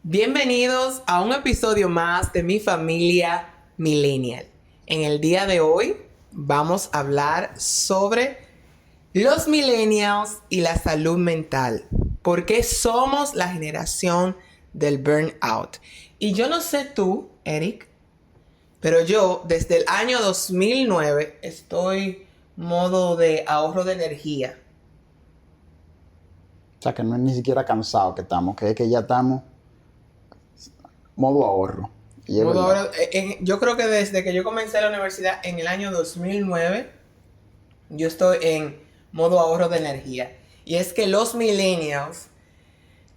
Bienvenidos a un episodio más de mi familia Millennial. En el día de hoy vamos a hablar sobre los millennials y la salud mental. ¿Por qué somos la generación del burnout? Y yo no sé tú, Eric, pero yo desde el año 2009 estoy modo de ahorro de energía. O sea, que no es ni siquiera cansado que estamos, que es que ya estamos modo ahorro. Y es Modo verdad. ahorro, yo creo que desde que yo comencé la universidad en el año 2009, yo estoy en modo ahorro de energía. Y es que los millennials,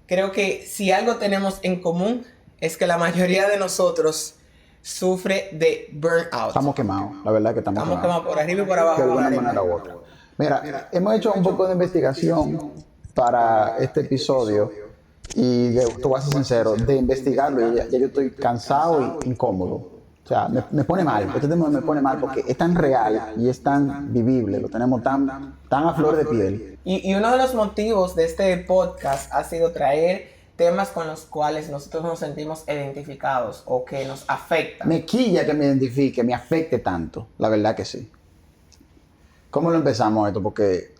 creo que si algo tenemos en común, es que la mayoría de nosotros sufre de burnout. Estamos quemados, la verdad que estamos Estamos quemados. quemados por arriba y por abajo. De Como alguna la manera arena. u otra. Mira, hemos hecho un poco de investigación para este episodio y te voy a ser sincero, de investigarlo ya yo estoy cansado y incómodo. O sea, me pone mal, este tema me pone mal porque es tan real y es tan vivible, lo tenemos tan a flor de piel. Y uno de los motivos de este podcast ha sido traer temas con los cuales nosotros nos sentimos identificados o que nos afectan. Me quilla que me identifique, me afecte tanto, la verdad que sí. ¿Cómo lo empezamos esto? Porque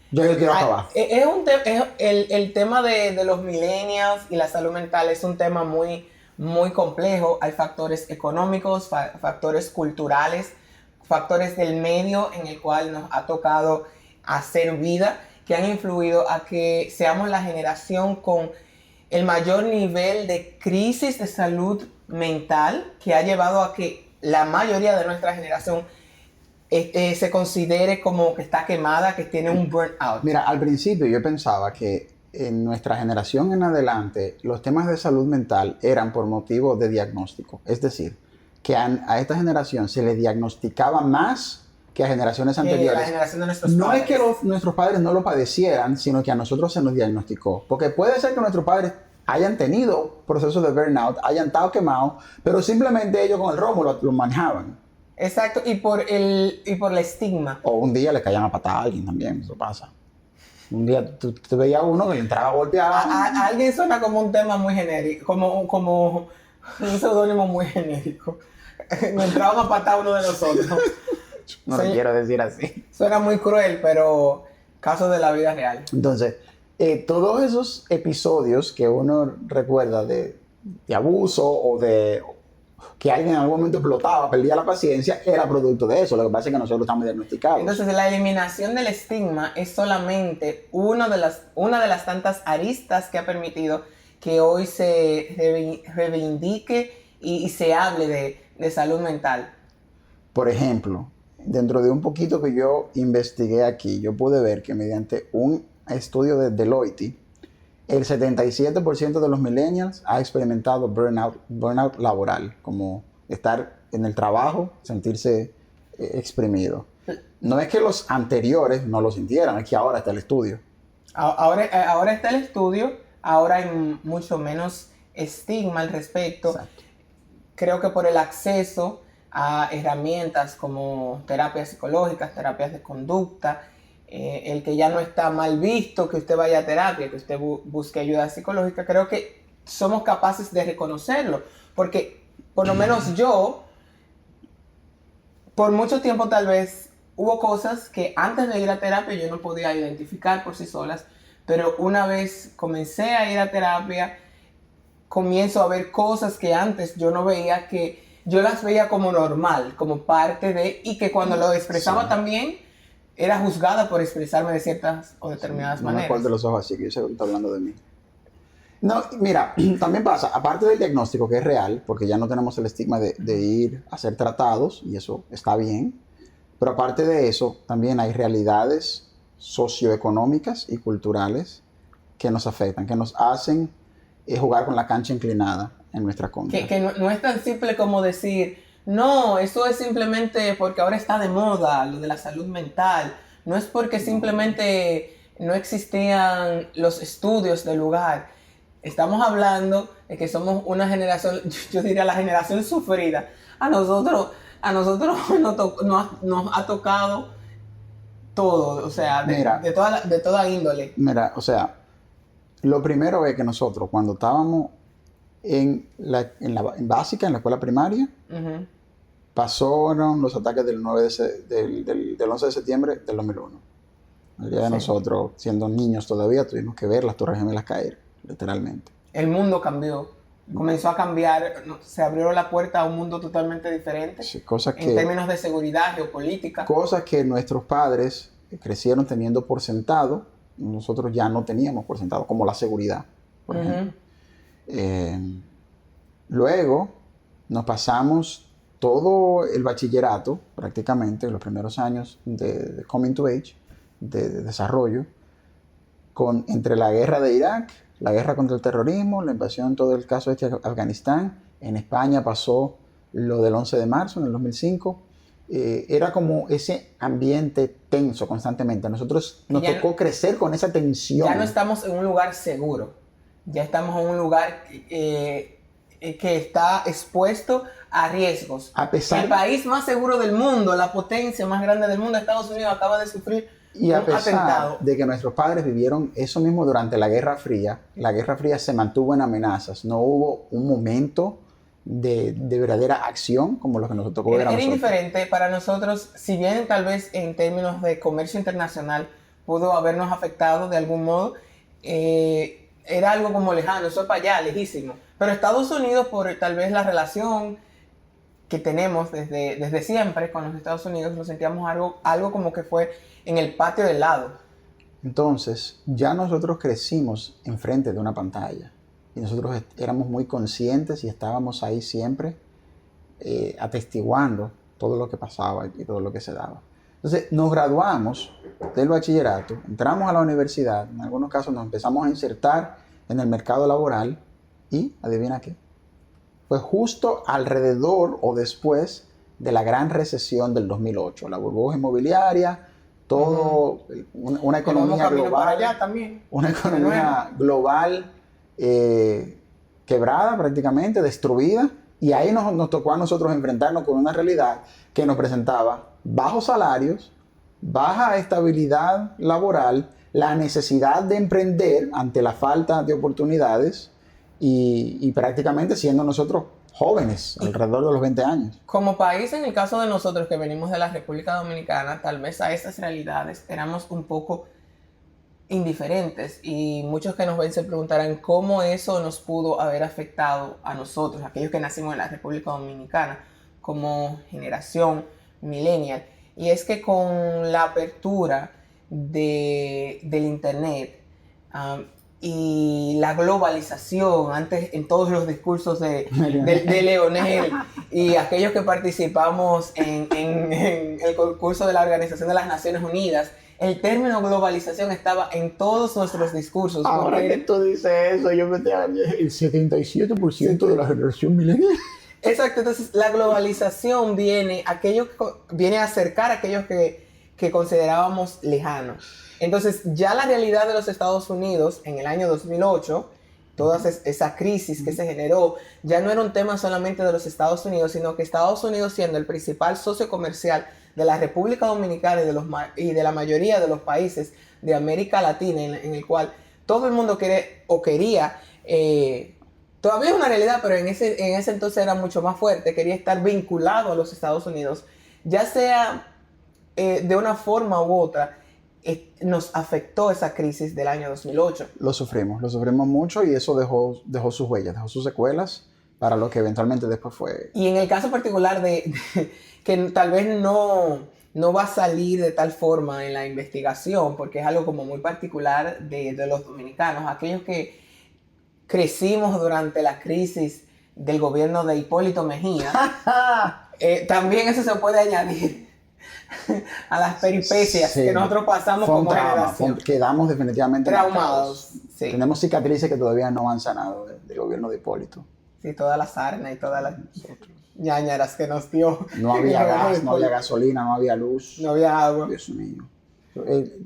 yo quiero acabar. El tema de los millennials y la salud mental es un tema muy complejo. Hay factores económicos, factores culturales, factores del medio en el cual nos ha tocado hacer vida, que han influido a que seamos la generación con el mayor nivel de crisis de salud mental, que ha llevado a que la mayoría de nuestra generación se considere como que está quemada, que tiene un burnout. Mira, al principio yo pensaba que en nuestra generación en adelante los temas de salud mental eran por motivo de diagnóstico. Es decir, que a esta generación se le diagnosticaba más que a generaciones anteriores. La generación de nuestros no padres. es que nuestros padres no lo padecieran, sino que a nosotros se nos diagnosticó. Porque puede ser que nuestros padres hayan tenido procesos de burnout, hayan estado quemados, pero simplemente ellos con el romo lo manejaban. Exacto, y por el estigma. O un día le caían a patada a alguien también, eso pasa. Un día tú veías a uno que le entraba a golpear. A alguien suena como un tema muy genérico, como un seudónimo muy genérico. Nos entraban a patar uno de nosotros. No lo quiero decir así. Suena muy cruel, pero caso de la vida real. Entonces, todos esos episodios que uno recuerda de abuso o de que alguien en algún momento explotaba, perdía la paciencia, era producto de eso. Lo que pasa es que nosotros estamos diagnosticados. Entonces, la eliminación del estigma es solamente una de las tantas aristas que ha permitido que hoy se reivindique y se hable de salud mental. Por ejemplo, dentro de un poquito que yo investigué aquí, yo pude ver que mediante un estudio de Deloitte, el 77% de los millennials ha experimentado burnout laboral, como estar en el trabajo, sentirse exprimido. No es que los anteriores no lo sintieran, es que ahora está el estudio. Ahora está el estudio, ahora hay mucho menos estigma al respecto. Exacto. Creo que por el acceso a herramientas como terapias psicológicas, terapias de conducta, el que ya no está mal visto que usted vaya a terapia, que usted busque ayuda psicológica, creo que somos capaces de reconocerlo, porque por lo menos yo, por mucho tiempo tal vez, hubo cosas que antes de ir a terapia yo no podía identificar por sí solas, pero una vez comencé a ir a terapia, comienzo a ver cosas que antes yo no veía, que yo las veía como normal, como parte de, y que cuando lo expresaba también, era juzgada por expresarme de ciertas o determinadas maneras. No me acuerdo de los ojos así, que yo sé que está hablando de mí. No, mira, también pasa, aparte del diagnóstico que es real, porque ya no tenemos el estigma de ir a ser tratados, y eso está bien, pero aparte de eso, también hay realidades socioeconómicas y culturales que nos afectan, que nos hacen jugar con la cancha inclinada en nuestra contra. Que no es tan simple como decir, no, eso es simplemente porque ahora está de moda lo de la salud mental. No es porque simplemente no existían los estudios del lugar. Estamos hablando de que somos una generación, yo diría la generación sufrida. A nosotros nos ha tocado todo, o sea, de toda índole. Mira, o sea, lo primero es que nosotros, cuando estábamos en básica, en la escuela primaria, pasaron los ataques del 11 de septiembre del 2001. La mayoría de nosotros, siendo niños todavía, tuvimos que ver las Torres Gemelas caer, literalmente. El mundo cambió. Comenzó a cambiar, se abrió la puerta a un mundo totalmente diferente. Sí, en términos de seguridad, geopolítica. Cosas que nuestros padres crecieron teniendo por sentado, nosotros ya no teníamos por sentado, como la seguridad, por ejemplo. Luego nos pasamos todo el bachillerato, prácticamente, los primeros años de coming to age, de desarrollo, entre la guerra de Irak, la guerra contra el terrorismo, la invasión, todo el caso de Afganistán. En España pasó lo del 11 de marzo, en el 2005. Era como ese ambiente tenso constantemente. A nosotros nos tocó crecer con esa tensión. Ya no estamos en un lugar seguro. Ya estamos en un lugar que está expuesto a riesgos. El país más seguro del mundo, la potencia más grande del mundo, Estados Unidos, acaba de sufrir un atentado. De que nuestros padres vivieron eso mismo durante la Guerra Fría, la Guerra Fría se mantuvo en amenazas. No hubo un momento de verdadera acción como lo que nos tocó ver a nosotros. Era indiferente para nosotros, si bien tal vez en términos de comercio internacional pudo habernos afectado de algún modo, era algo como lejano, eso es para allá, lejísimo. Pero Estados Unidos, por tal vez la relación que tenemos desde siempre con los Estados Unidos, lo sentíamos algo como que fue en el patio del lado. Entonces, ya nosotros crecimos enfrente de una pantalla. Y nosotros éramos muy conscientes y estábamos ahí siempre atestiguando todo lo que pasaba y todo lo que se daba. Entonces, nos graduamos del bachillerato, entramos a la universidad, en algunos casos nos empezamos a insertar en el mercado laboral y, adivina qué, fue justo alrededor o después de la gran recesión del 2008, la burbuja inmobiliaria, todo, una economía global, para allá también. Una economía global quebrada prácticamente, destruida, y ahí nos tocó a nosotros enfrentarnos con una realidad que nos presentaba bajos salarios, baja estabilidad laboral, la necesidad de emprender ante la falta de oportunidades y prácticamente siendo nosotros jóvenes, alrededor de los 20 años. Como país, en el caso de nosotros que venimos de la República Dominicana, tal vez a estas realidades éramos un poco indiferentes, y muchos que nos ven se preguntarán cómo eso nos pudo haber afectado a nosotros, aquellos que nacimos en la República Dominicana, como generación millennial. Y es que con la apertura del internet y la globalización, antes en todos los discursos de Leonel y aquellos que participamos en el concurso de la Organización de las Naciones Unidas, el término globalización estaba en todos nuestros discursos. Ahora que tú dices eso, yo me tengo el 77% de la generación millennial. Exacto, entonces la globalización viene a acercar a aquellos que considerábamos lejanos. Entonces ya la realidad de los Estados Unidos en el año 2008, toda esa crisis que se generó, ya no era un tema solamente de los Estados Unidos, sino que Estados Unidos, siendo el principal socio comercial de la República Dominicana y de la mayoría de los países de América Latina, en el cual todo el mundo quiere o quería, todavía es una realidad, pero en ese entonces era mucho más fuerte, quería estar vinculado a los Estados Unidos, ya sea de una forma u otra. Nos afectó esa crisis del año 2008. Lo sufrimos mucho, y eso dejó sus huellas, dejó sus secuelas para lo que eventualmente después fue. Y en el caso particular que tal vez no va a salir de tal forma en la investigación, porque es algo como muy particular de los dominicanos, aquellos que crecimos durante la crisis del gobierno de Hipólito Mejía, también eso se puede añadir a las peripecias que nosotros pasamos como generación. Quedamos definitivamente traumados. Sí. Tenemos cicatrices que todavía no han sanado del gobierno de Hipólito. Sí, toda la sarna y todas las ñañaras que nos dio. No había gas, no había gasolina, no había luz. No había agua. Dios mío.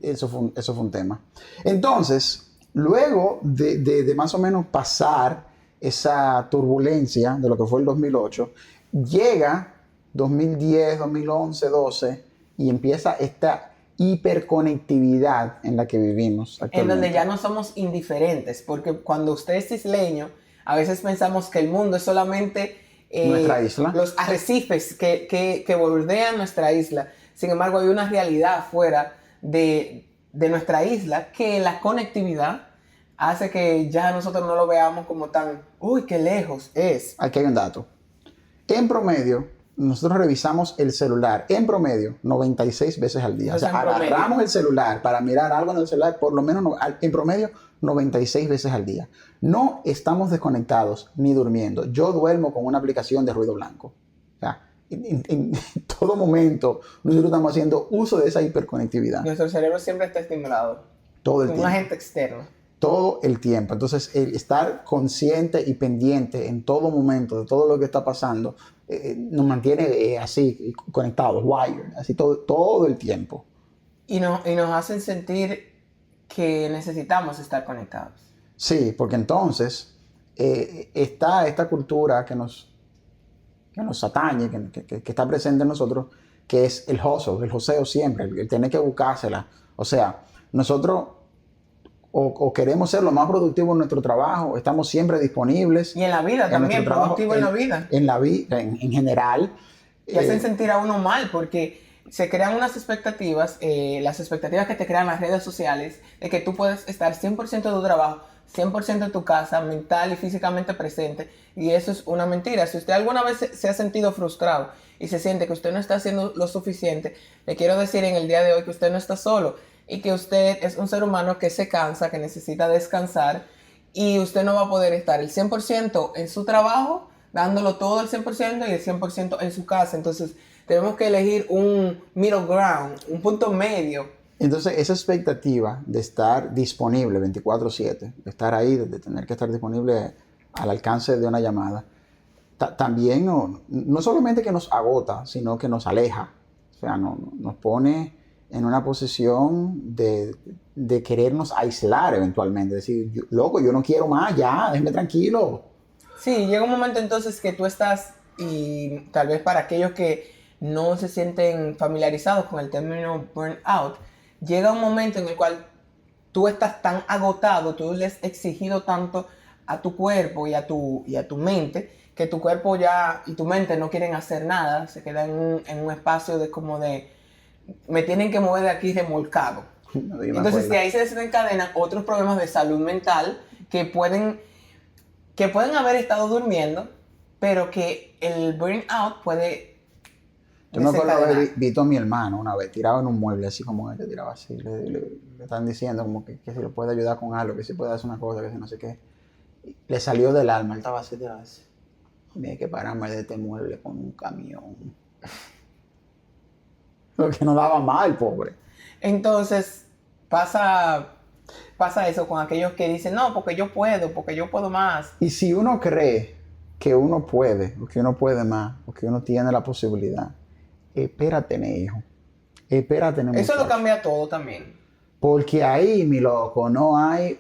Eso fue un tema. Entonces, luego de más o menos pasar esa turbulencia de lo que fue el 2008, llega 2010, 2011, 12 y empieza esta hiperconectividad en la que vivimos actualmente. En donde ya no somos indiferentes, porque cuando usted es isleño, A veces pensamos que el mundo es solamente Nuestra isla. los arrecifes que bordean nuestra isla. Sin embargo, hay una realidad fuera de nuestra isla que la conectividad hace que ya nosotros no lo veamos como tan, uy, qué lejos es. Aquí hay un dato. En promedio, nosotros revisamos el celular, en promedio, 96 veces al día. O sea, Entonces, en promedio. agarramos el celular para mirar algo en el celular, por lo menos en promedio, 96 veces al día. No estamos desconectados ni durmiendo. Yo duermo con una aplicación de ruido blanco. O sea, en todo momento, nosotros estamos haciendo uso de esa hiperconectividad. Nuestro cerebro siempre está estimulado. Todo el Con un tiempo. agente externo. Todo el tiempo. Entonces, el estar consciente y pendiente en todo momento de todo lo que está pasando nos mantiene así, conectados, wired, así todo el tiempo. Y nos hacen sentir que necesitamos estar conectados. Sí, porque entonces está esta cultura que nos atañe, que está presente en nosotros, que es el hustle, el joseo siempre, el tener que buscársela. O sea, nosotros o queremos ser lo más productivos en nuestro trabajo, estamos siempre disponibles. Y en la vida también, productivo en la vida. En la vida, en general. Y hacen sentir a uno mal porque se crean unas expectativas, las expectativas que te crean las redes sociales, de que tú puedes estar 100% de tu trabajo, 100% en tu casa, mental y físicamente presente. Y eso es una mentira. Si usted alguna vez se ha sentido frustrado y se siente que usted no está haciendo lo suficiente, le quiero decir en el día de hoy que usted no está solo y que usted es un ser humano que se cansa, que necesita descansar y usted no va a poder estar el 100% en su trabajo, dándolo todo el 100% y el 100% en su casa. Entonces tenemos que elegir un middle ground, un punto medio. Entonces, esa expectativa de estar disponible 24/7, de estar ahí, de tener que estar disponible al alcance de una llamada, también no solamente que nos agota, sino que nos aleja. O sea, nos pone en una posición de querernos aislar eventualmente. Decir, loco, yo no quiero más, ya, déjeme tranquilo. Sí, llega un momento entonces que tú estás, y tal vez para aquellos que no se sienten familiarizados con el término burnout, llega un momento en el cual tú estás tan agotado, tú le has exigido tanto a tu cuerpo y a tu mente, que tu cuerpo ya y tu mente no quieren hacer nada, se quedan en un espacio me tienen que mover de aquí remolcado. No, Entonces de ahí se desencadenan otros problemas de salud mental que pueden haber estado durmiendo, pero que el burnout puede Yo me acuerdo desencadenar. haber visto a mi hermano una vez tirado en un mueble, así como él te tiraba así. Le están diciendo como que si le puede ayudar con algo, que si puede hacer una cosa, que si no sé qué. Le salió del alma, él estaba así, tenía que pararme de este mueble con un camión. Lo que no daba mal, pobre. Entonces pasa eso con aquellos que dicen, no, porque yo puedo más. Y si uno cree que uno puede, o que uno puede más, o que uno tiene la posibilidad, espera tener hijos. Espera tener Eso lo muchachos. cambia todo también. Porque ahí, mi loco, no hay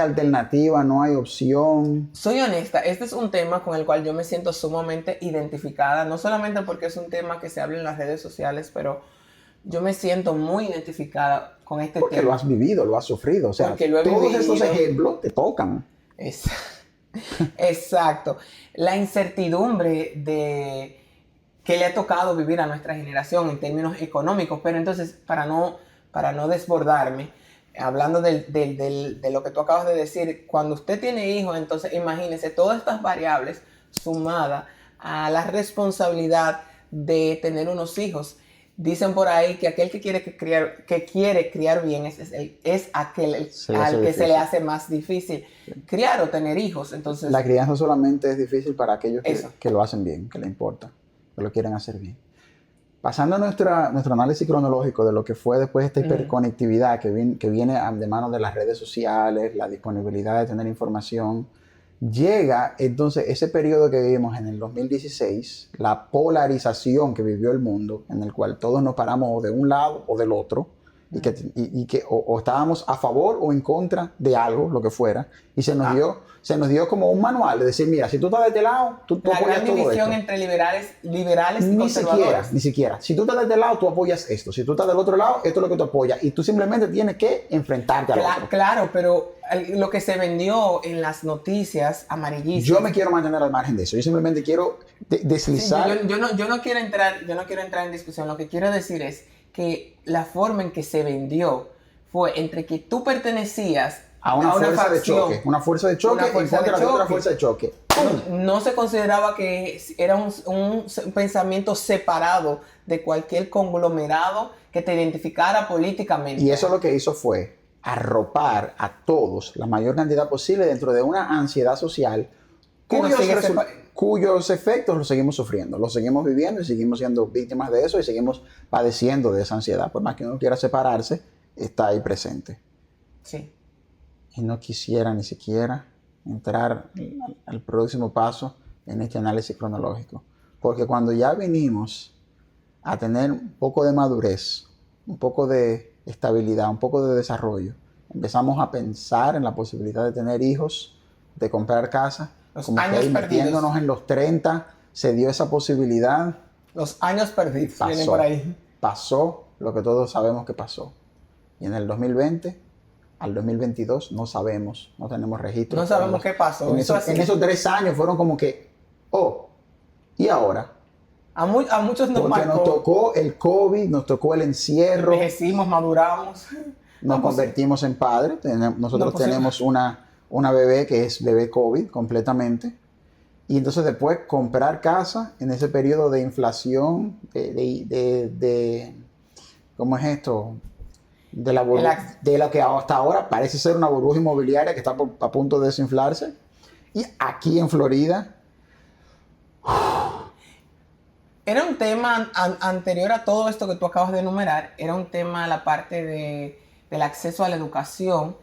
alternativa, no hay opción. Soy honesta, este es un tema con el cual yo me siento sumamente identificada, no solamente porque es un tema que se habla en las redes sociales, pero yo me siento muy identificada con este Porque tema. lo has vivido, lo has sufrido. O sea, Porque lo he todos vivido. estos ejemplos te tocan. Exacto. La incertidumbre que le ha tocado vivir a nuestra generación en términos económicos, pero entonces para no desbordarme, hablando de lo que tú acabas de decir, cuando usted tiene hijos, entonces imagínese todas estas variables sumadas a la responsabilidad de tener unos hijos. Dicen por ahí que aquel que quiere criar bien es aquel al que se le hace más difícil criar o tener hijos. Entonces, La crianza solamente es difícil para aquellos Eso. que lo hacen bien, que le importa, que lo quieren hacer bien. Pasando a nuestro análisis cronológico de lo que fue después esta hiperconectividad que viene de mano de las redes sociales, la disponibilidad de tener información, llega entonces ese periodo que vivimos en el 2016, la polarización que vivió el mundo, en el cual todos nos paramos o de un lado o del otro, y que o estábamos a favor o en contra de algo, lo que fuera, y se nos dio como un manual de decir, mira, si tú estás de este lado, tú La apoyas gran todo división esto. entre liberales y Ni siquiera, conservadores. ni siquiera. Si tú estás de este lado, tú apoyas esto. Si tú estás del otro lado, esto es lo que tú apoyas. Y tú simplemente tienes que enfrentarte al otro. Claro, pero lo que se vendió en las noticias amarillistas. Yo me quiero mantener al margen de eso. Yo simplemente quiero deslizar. Sí, yo no quiero entrar en discusión. Lo que quiero decir es que la forma en que se vendió fue entre que tú pertenecías a una fuerza facción, de choque. Una fuerza de choque en contra de otra fuerza de choque. No se consideraba que era un pensamiento separado de cualquier conglomerado que te identificara políticamente. Y eso lo que hizo fue arropar a todos la mayor cantidad posible dentro de una ansiedad social cuyos efectos los seguimos sufriendo, los seguimos viviendo y seguimos siendo víctimas de eso y seguimos padeciendo de esa ansiedad. Por más que uno quiera separarse, está ahí presente. Sí. Y no quisiera ni siquiera entrar al próximo paso en este análisis cronológico. Porque cuando ya vinimos a tener un poco de madurez, un poco de estabilidad, un poco de desarrollo, empezamos a pensar en la posibilidad de tener hijos, de comprar casa, los como años que metiéndonos en los 30, se dio esa posibilidad. Los años perdidos vienen por ahí. Pasó lo que todos sabemos que pasó. Y en el 2020... al 2022 no sabemos, no tenemos registro. No sabemos qué pasó. En esos 3 años fueron como que, ¿y ahora? A muchos nos Porque nos tocó el COVID, nos tocó el encierro. Envejecimos, maduramos. Nos convertimos en padres. Nosotros tenemos una bebé que es bebé COVID completamente. Y entonces después comprar casa en ese periodo de inflación, ¿cómo es esto? De la que hasta ahora parece ser una burbuja inmobiliaria que está a punto de desinflarse. Y aquí en Florida. Era un tema anterior a todo esto que tú acabas de enumerar, era un tema la parte del acceso a la educación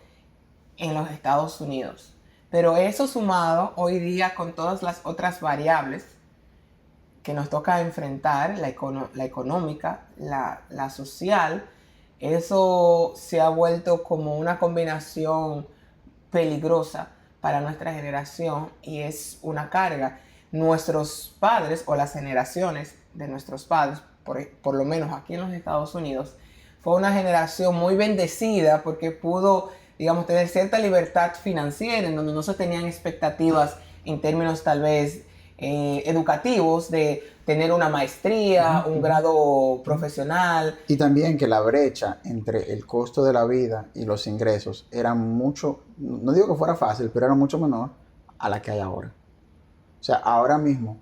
en los Estados Unidos. Pero eso sumado hoy día con todas las otras variables que nos toca enfrentar, la económica, la social, eso se ha vuelto como una combinación peligrosa para nuestra generación y es una carga. Nuestros padres o las generaciones de nuestros padres, por lo menos aquí en los Estados Unidos, fue una generación muy bendecida porque pudo, digamos, tener cierta libertad financiera en donde no se tenían expectativas en términos tal vez educativos de tener una maestría, un grado profesional. Y también que la brecha entre el costo de la vida y los ingresos era mucho, no digo que fuera fácil, pero era mucho menor a la que hay ahora. O sea, ahora mismo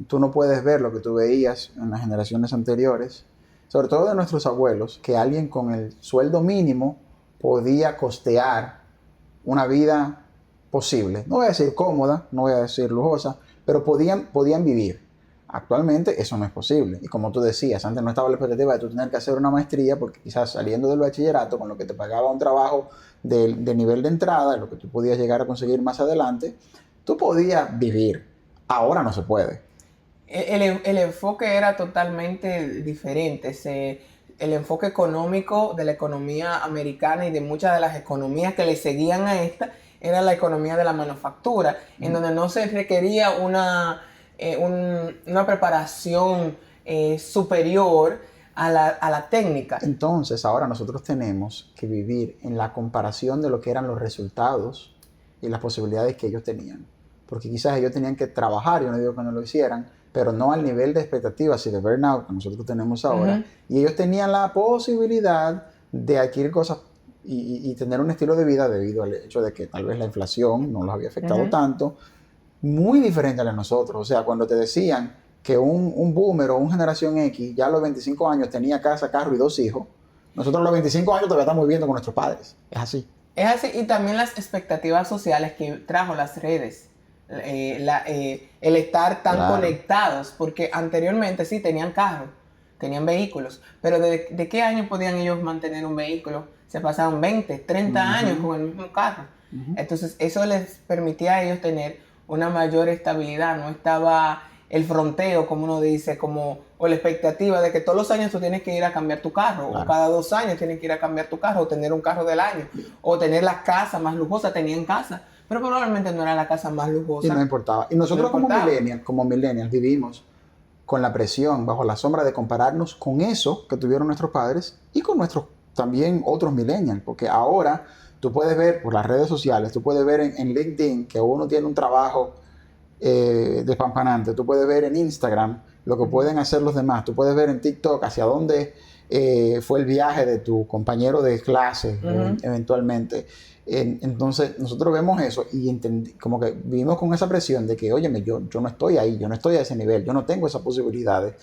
tú no puedes ver lo que tú veías en las generaciones anteriores, sobre todo de nuestros abuelos, que alguien con el sueldo mínimo podía costear una vida posible. No voy a decir cómoda, no voy a decir lujosa, pero podían vivir. Actualmente eso no es posible. Y como tú decías, antes no estaba la expectativa de tú tener que hacer una maestría, porque quizás saliendo del bachillerato, con lo que te pagaba un trabajo de nivel de entrada, lo que tú podías llegar a conseguir más adelante, tú podías vivir. Ahora no se puede. El enfoque era totalmente diferente. El enfoque económico de la economía americana y de muchas de las economías que le seguían a esta era la economía de la manufactura, en donde no se requería una preparación superior a la técnica. Entonces ahora nosotros tenemos que vivir en la comparación de lo que eran los resultados y las posibilidades que ellos tenían. Porque quizás ellos tenían que trabajar, yo no digo que no lo hicieran, pero no al nivel de expectativas y de burnout que nosotros tenemos ahora. Uh-huh. Y ellos tenían la posibilidad de adquirir cosas y tener un estilo de vida debido al hecho de que tal vez la inflación no los había afectado uh-huh. tanto, muy diferente a la de nosotros. O sea, cuando te decían que un boomer o un generación X ya a los 25 años tenía casa, carro y 2 hijos, nosotros a los 25 años todavía estamos viviendo con nuestros padres. Es así. Es así, y también las expectativas sociales que trajo las redes. El estar tan conectados, porque anteriormente sí tenían carro, tenían vehículos, pero ¿de qué año podían ellos mantener un vehículo? Se pasaban 20, 30 uh-huh. años con el mismo carro. Uh-huh. Entonces eso les permitía a ellos tener una mayor estabilidad, no estaba el fronteo, como uno dice, o la expectativa de que todos los años tú tienes que ir a cambiar tu carro, Claro. o cada 2 años tienes que ir a cambiar tu carro, o tener un carro del año, o tener la casa más lujosa. Tenían casa, pero probablemente no era la casa más lujosa. Y no importaba. Y nosotros No importaba. como millennials vivimos con la presión, bajo la sombra de compararnos con eso que tuvieron nuestros padres y con nuestros también otros millennials, porque ahora tú puedes ver por las redes sociales, tú puedes ver en LinkedIn que uno tiene un trabajo despampanante, tú puedes ver en Instagram lo que pueden hacer los demás, tú puedes ver en TikTok hacia dónde fue el viaje de tu compañero de clase eventualmente. Entonces nosotros vemos eso y como que vivimos con esa presión de que, óyeme, yo no estoy ahí, yo no estoy a ese nivel, yo no tengo esas posibilidades,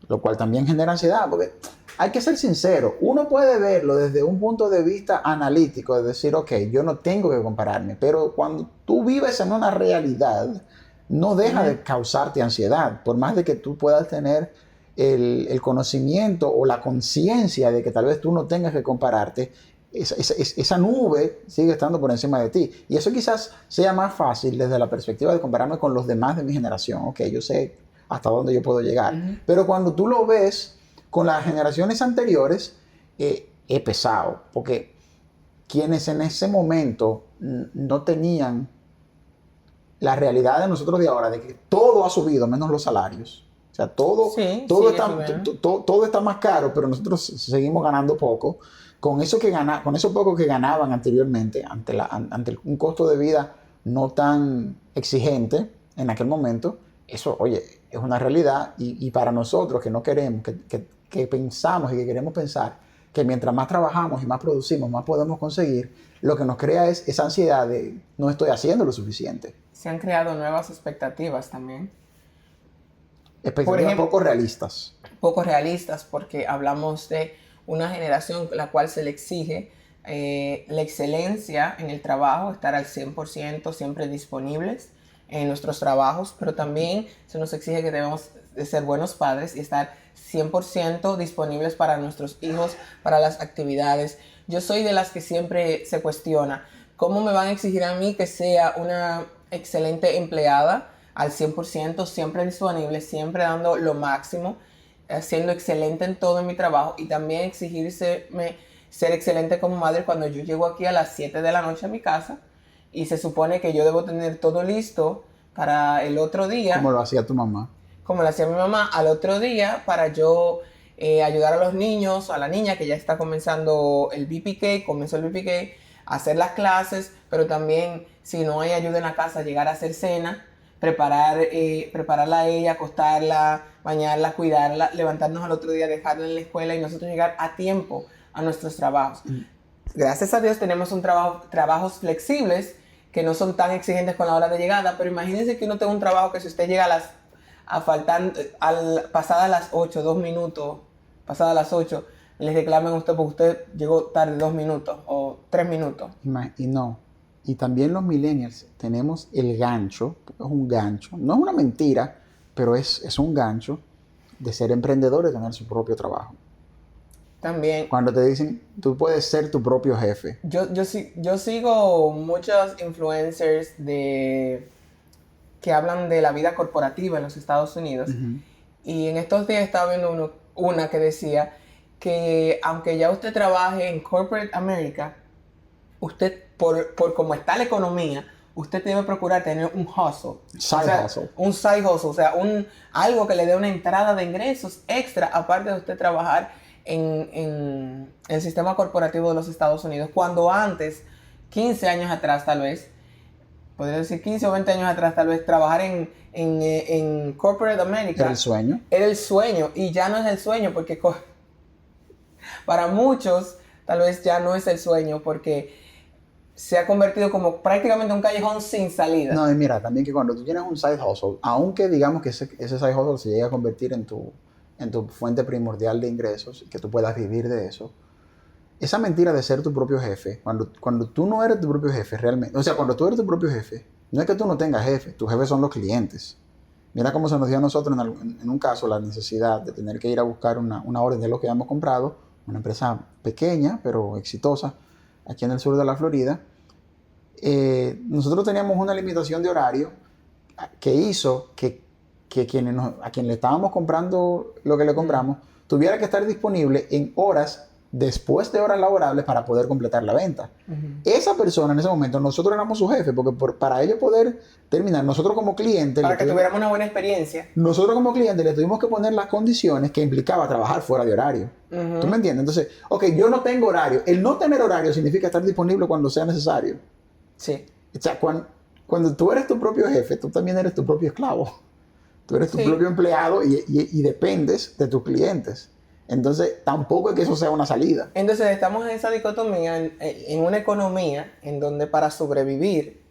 lo cual también genera ansiedad, porque hay que ser sincero, uno puede verlo desde un punto de vista analítico, de decir, ok, yo no tengo que compararme, pero cuando tú vives en una realidad, no deja de causarte ansiedad, por más de que tú puedas tener el conocimiento o la conciencia de que tal vez tú no tengas que compararte, esa nube sigue estando por encima de ti. Y eso quizás sea más fácil desde la perspectiva de compararme con los demás de mi generación. Ok, yo sé hasta dónde yo puedo llegar. Pero cuando tú lo ves con las generaciones anteriores, es pesado. Porque quienes en ese momento no tenían la realidad de nosotros de ahora, de que todo ha subido, menos los salarios. O sea, todo está más caro, pero nosotros seguimos ganando poco. Con eso poco que ganaban anteriormente, ante un costo de vida no tan exigente en aquel momento, eso, oye, es una realidad. Y para nosotros que no queremos, que pensamos y que queremos pensar que mientras más trabajamos y más producimos, más podemos conseguir, lo que nos crea es esa ansiedad de no estoy haciendo lo suficiente. Se han creado nuevas expectativas también. Expectativas poco realistas. Poco realistas, porque hablamos de una generación la cual se le exige la excelencia en el trabajo, estar al 100% siempre disponibles en nuestros trabajos, pero también se nos exige que debemos de ser buenos padres y estar 100% disponibles para nuestros hijos, para las actividades. Yo soy de las que siempre se cuestiona, ¿cómo me van a exigir a mí que sea una excelente empleada al 100%, siempre disponible, siempre dando lo máximo, siendo excelente en todo en mi trabajo, y también exigirse ser excelente como madre cuando yo llego aquí a las 7 de la noche a mi casa y se supone que yo debo tener todo listo para el otro día? Como lo hacía tu mamá. Como lo hacía mi mamá al otro día, para yo ayudar a los niños, a la niña que ya está comenzando el BPK, comenzó el BPK, hacer las clases, pero también si no hay ayuda en la casa, llegar a hacer cena, prepararla a ella, acostarla, bañarla, cuidarla, levantarnos al otro día, dejarla en la escuela y nosotros llegar a tiempo a nuestros trabajos. Gracias a Dios tenemos trabajos flexibles que no son tan exigentes con la hora de llegada, pero imagínense que uno tenga un trabajo que si usted llega pasadas las 8, 2 minutos, pasadas las 8, les reclamen a usted porque usted llegó tarde 2 minutos o 3 minutos. Y no. Y también los millennials tenemos el gancho, es un gancho, no es una mentira, pero es un gancho de ser emprendedor y tener su propio trabajo. También. Cuando te dicen, tú puedes ser tu propio jefe. Yo sigo muchos influencers que hablan de la vida corporativa en los Estados Unidos. Y en estos días estaba viendo una que decía que aunque ya usted trabaje en Corporate America, usted, por cómo está la economía, usted debe procurar tener un hustle. Hustle. Un side hustle, o sea, algo que le dé una entrada de ingresos extra, aparte de usted trabajar en el sistema corporativo de los Estados Unidos. Cuando antes, 15 años atrás tal vez, podría decir 15 o 20 años atrás tal vez, trabajar en Corporate America ¿Era el sueño? Era el sueño, y ya no es el sueño, porque para muchos tal vez ya no es el sueño, porque se ha convertido como prácticamente un callejón sin salida. No, y mira, también que cuando tú tienes un side hustle, aunque digamos que ese side hustle se llegue a convertir en tu fuente primordial de ingresos, que tú puedas vivir de eso, esa mentira de ser tu propio jefe, cuando tú no eres tu propio jefe realmente, o sea, cuando tú eres tu propio jefe, no es que tú no tengas jefe, tus jefes son los clientes. Mira cómo se nos dio a nosotros en un caso la necesidad de tener que ir a buscar una orden de lo que habíamos comprado, una empresa pequeña pero exitosa, aquí en el sur de la Florida. Nosotros teníamos una limitación de horario que hizo que que a quien le estábamos comprando lo que le compramos, tuviera que estar disponible en horas después de horas laborables para poder completar la venta. Esa persona en ese momento, nosotros éramos su jefe, porque para ellos poder terminar, nosotros como clientes... Para que tuviéramos una buena experiencia. Nosotros como clientes le tuvimos que poner las condiciones que implicaba trabajar fuera de horario. ¿Tú me entiendes? Entonces, ok, yo no tengo horario. El no tener horario significa estar disponible cuando sea necesario. Sí. O sea, cuando tú eres tu propio jefe, tú también eres tu propio esclavo. Tú eres tu propio empleado y dependes de tus clientes. Entonces, tampoco es que eso sea una salida. Entonces, estamos en esa dicotomía, en una economía en donde para sobrevivir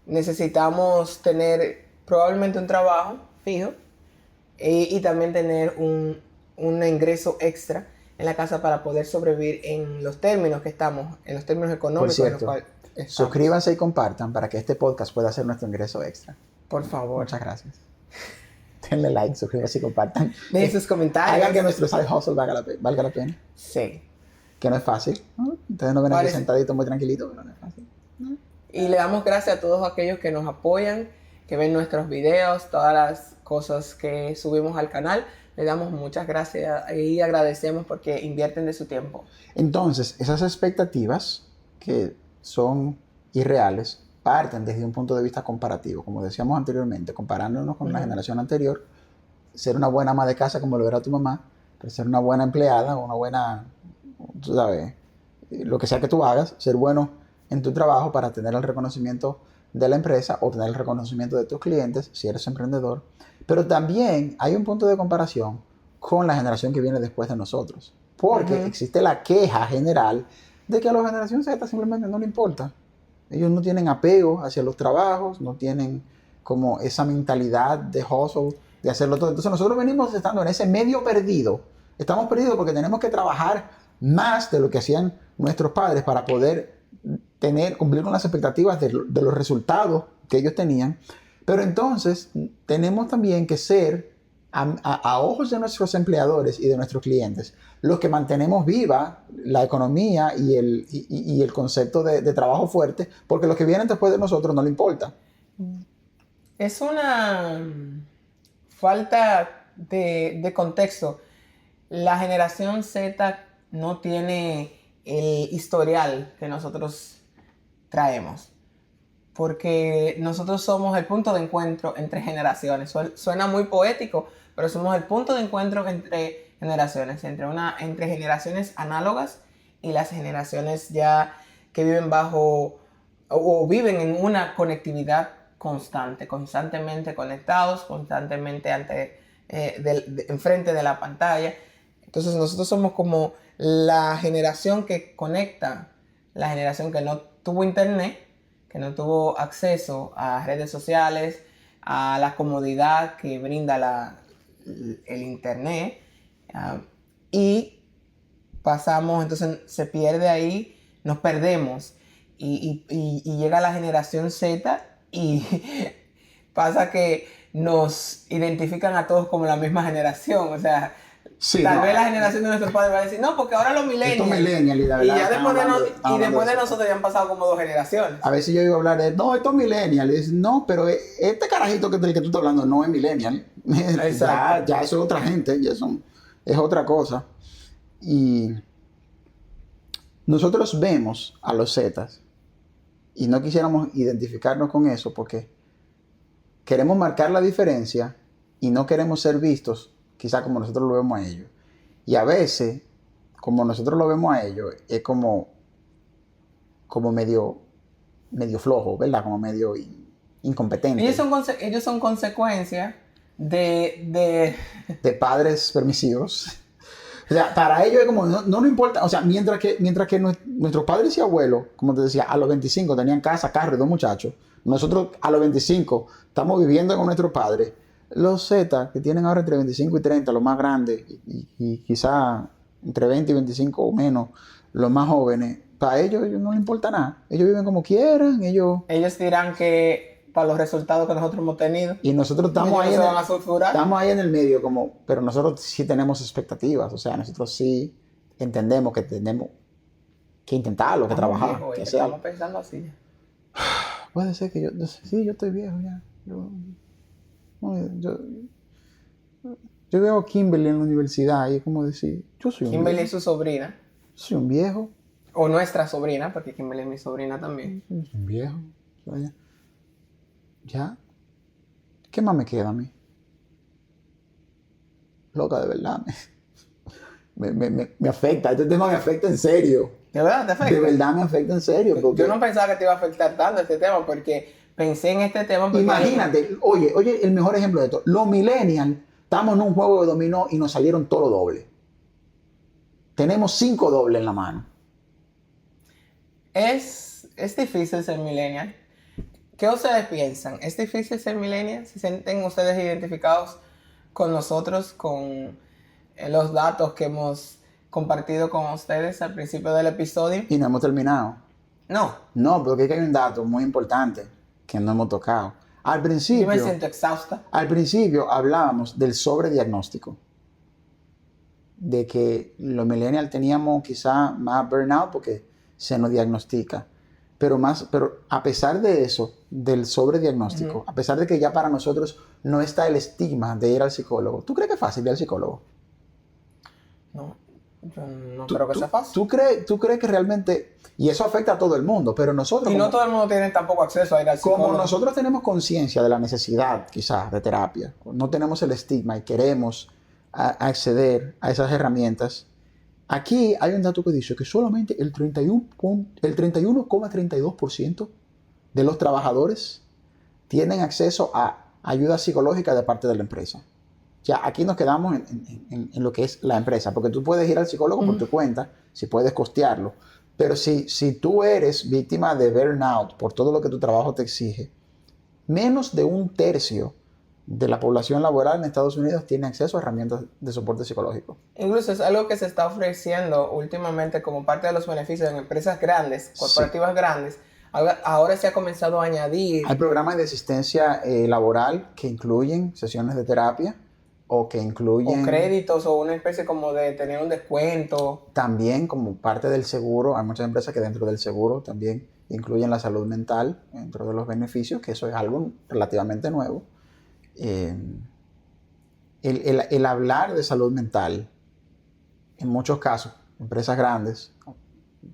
necesitamos tener probablemente un trabajo fijo y también tener un ingreso extra en la casa para poder sobrevivir en los términos que estamos, en los términos económicos. Por cierto, suscríbanse y compartan para que este podcast pueda ser nuestro ingreso extra. Por favor. Muchas gracias. Denle like, suscríbanse y compartan. Dejen sus comentarios. Hagan que nuestro side hustle valga la pena. Sí. Que no es fácil. Ustedes no ven aquí sentaditos muy tranquilitos, pero no es fácil. Y le damos gracias a todos aquellos que nos apoyan, que ven nuestros videos, todas las cosas que subimos al canal. Le damos muchas gracias y agradecemos porque invierten de su tiempo. Entonces, esas expectativas que son irreales parten desde un punto de vista comparativo. Como decíamos anteriormente, comparándonos con la generación anterior, ser una buena ama de casa como lo era tu mamá, pero ser una buena empleada, una buena, tú sabes, lo que sea que tú hagas, ser bueno en tu trabajo para tener el reconocimiento de la empresa o tener el reconocimiento de tus clientes si eres emprendedor. Pero también hay un punto de comparación con la generación que viene después de nosotros. Porque existe la queja general de que a la generación Z simplemente no le importa. Ellos no tienen apego hacia los trabajos, no tienen como esa mentalidad de hustle, de hacerlo todo. Entonces nosotros venimos estando en ese medio perdido. Estamos perdidos porque tenemos que trabajar más de lo que hacían nuestros padres para poder cumplir con las expectativas de los resultados que ellos tenían. Pero entonces tenemos también que ser, a ojos de nuestros empleadores y de nuestros clientes, los que mantenemos viva la economía y el concepto de trabajo fuerte, porque los que vienen después de nosotros no le importa. Es una falta de contexto. La generación Z no tiene el historial que nosotros traemos, porque nosotros somos el punto de encuentro entre generaciones. Suena muy poético, pero somos el punto de encuentro entre generaciones, entre generaciones análogas y las generaciones ya que viven bajo o viven en una conectividad constantemente conectados, constantemente enfrente de la pantalla. Entonces nosotros somos como la generación que conecta, la generación que no tuvo internet, que no tuvo acceso a redes sociales, a la comodidad que brinda el internet, y pasamos, entonces se pierde ahí, nos perdemos y llega la generación Z y pasa que nos identifican a todos como la misma generación, o sea, sí, tal vez la generación de nuestros padres va a decir, no, porque ahora los millennials. Y ya después de nosotros ya han pasado como 2 generaciones. A veces yo iba a hablar de, no, estos millennials. Y dicen, no, pero este carajito del que tú estás hablando no es millennial. ya eso es otra gente, ya es otra cosa. Y nosotros vemos a los Zetas y no quisiéramos identificarnos con eso porque queremos marcar la diferencia y no queremos ser vistos quizá como nosotros lo vemos a ellos. Y a veces, como nosotros lo vemos a ellos, es como medio flojo, ¿verdad? Como medio incompetente. Ellos son consecuencia de padres permisivos. O sea, para ellos es como, no nos importa, o sea, mientras que nuestros padres y abuelos, como te decía, a los 25 tenían casa, carro y 2 muchachos, nosotros a los 25 estamos viviendo con nuestros padres. Los Z, que tienen ahora entre 25 y 30, los más grandes, y quizá entre 20 y 25 o menos, los más jóvenes, para ellos no les importa nada. Ellos viven como quieran, ellos dirán que para los resultados que nosotros hemos tenido. Y nosotros estamos ahí en el medio, pero nosotros sí tenemos expectativas, o sea, nosotros sí entendemos que tenemos que intentarlo, que trabajar. Viejo, estamos pensando así. Puede ser que yo estoy viejo ya. Yo veo a Kimberly en la universidad y es como decir, yo soy un Kimberly es viejo. su sobrina, Soy un viejo. o nuestra sobrina, porque Kimberly es mi sobrina también. Soy un viejo. Vaya. Ya. ¿Qué más me queda a mí? Loca, de verdad. Me afecta. Este tema me afecta en serio. ¿De verdad te afecta? De verdad me afecta en serio. Porque Yo no pensaba que te iba a afectar tanto este tema, porque pensé en este tema porque... imagínate, oye, el mejor ejemplo de esto. Los millennials, estamos en un juego de dominó y nos salieron todos los dobles. Tenemos 5 dobles en la mano. Es difícil ser millennial. ¿Qué ustedes piensan? ¿Es difícil ser millennial? ¿Se sienten ustedes identificados con nosotros, con los datos que hemos compartido con ustedes al principio del episodio? Y no hemos terminado. No, No, porque aquí hay un dato muy importante que no hemos tocado. yo me siento exhausta. Al principio hablábamos del sobrediagnóstico. De que los millennials teníamos quizá más burnout porque se nos diagnostica. Pero a pesar de eso, del sobrediagnóstico, a pesar de que ya para nosotros no está el estigma de ir al psicólogo, ¿tú crees que es fácil ir al psicólogo? No, yo no creo que sea fácil. ¿Tú crees que realmente, y eso afecta a todo el mundo, pero nosotros... Y no todo el mundo tiene tampoco acceso a ir al psicólogo. Como nosotros tenemos conciencia de la necesidad, quizás, de terapia, no tenemos el estigma y queremos acceder a esas herramientas, aquí hay un dato que dice que solamente el 31,32% de los trabajadores tienen acceso a ayuda psicológica de parte de la empresa. Ya aquí nos quedamos en lo que es la empresa, porque tú puedes ir al psicólogo por tu cuenta, si puedes costearlo, pero si tú eres víctima de burnout por todo lo que tu trabajo te exige, menos de 1/3 de la población laboral en Estados Unidos tiene acceso a herramientas de soporte psicológico. Incluso es algo que se está ofreciendo últimamente como parte de los beneficios en empresas grandes, corporativas grandes. Ahora se ha comenzado a añadir... Hay programas de asistencia laboral que incluyen sesiones de terapia o que incluyen... o créditos o una especie como de tener un descuento. También como parte del seguro, hay muchas empresas que dentro del seguro también incluyen la salud mental dentro de los beneficios, que eso es algo relativamente nuevo. El hablar de salud mental, en muchos casos, empresas grandes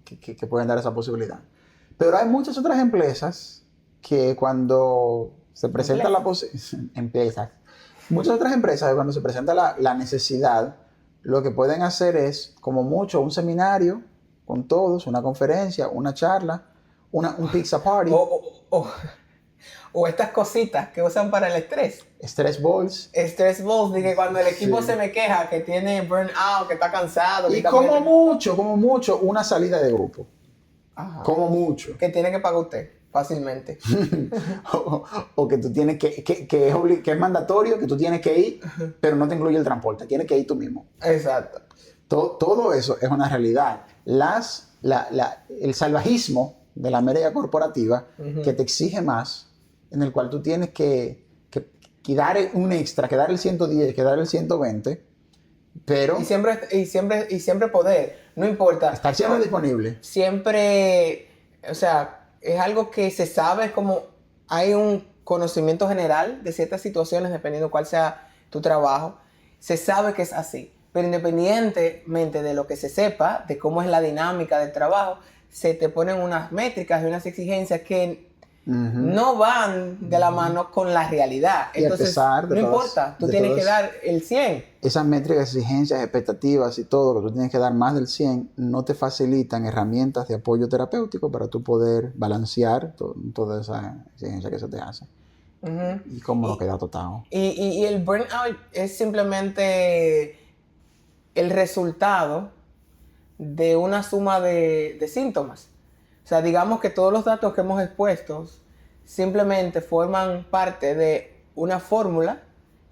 que pueden dar esa posibilidad. Pero hay muchas otras empresas que cuando se presenta muchas otras empresas que cuando se presenta la necesidad, lo que pueden hacer es, como mucho, un seminario con todos, una conferencia, una charla, un pizza party. O estas cositas que usan para el estrés. Stress balls. Stress balls, de que cuando el equipo se me queja, que tiene burnout, que está cansado. Y como mucho, una salida de grupo. Ajá. Como mucho. Que tiene que pagar usted fácilmente. o que tú tienes que es mandatorio, que tú tienes que ir, pero no te incluye el transporte, tienes que ir tú mismo. Exacto. Todo eso es una realidad. El salvajismo de la media corporativa que te exige más, en el cual tú tienes que dar un extra, que dar el 110, que dar el 120, pero... Y siempre poder, no importa. Estar siempre disponible. Siempre, o sea, es algo que se sabe, es como hay un conocimiento general de ciertas situaciones, dependiendo cuál sea tu trabajo, se sabe que es así. Pero independientemente de lo que se sepa, de cómo es la dinámica del trabajo, se te ponen unas métricas y unas exigencias que no van de la mano con la realidad. Y entonces, no importa, tú tienes que dar el 100. Esas métricas, exigencias, expectativas y todo, que tú tienes que dar más del 100, no te facilitan herramientas de apoyo terapéutico para tú poder balancear toda esa exigencia que se te hace. Y cómo nos queda total. Y el burnout es simplemente el resultado de una suma de síntomas. O sea, digamos que todos los datos que hemos expuesto simplemente forman parte de una fórmula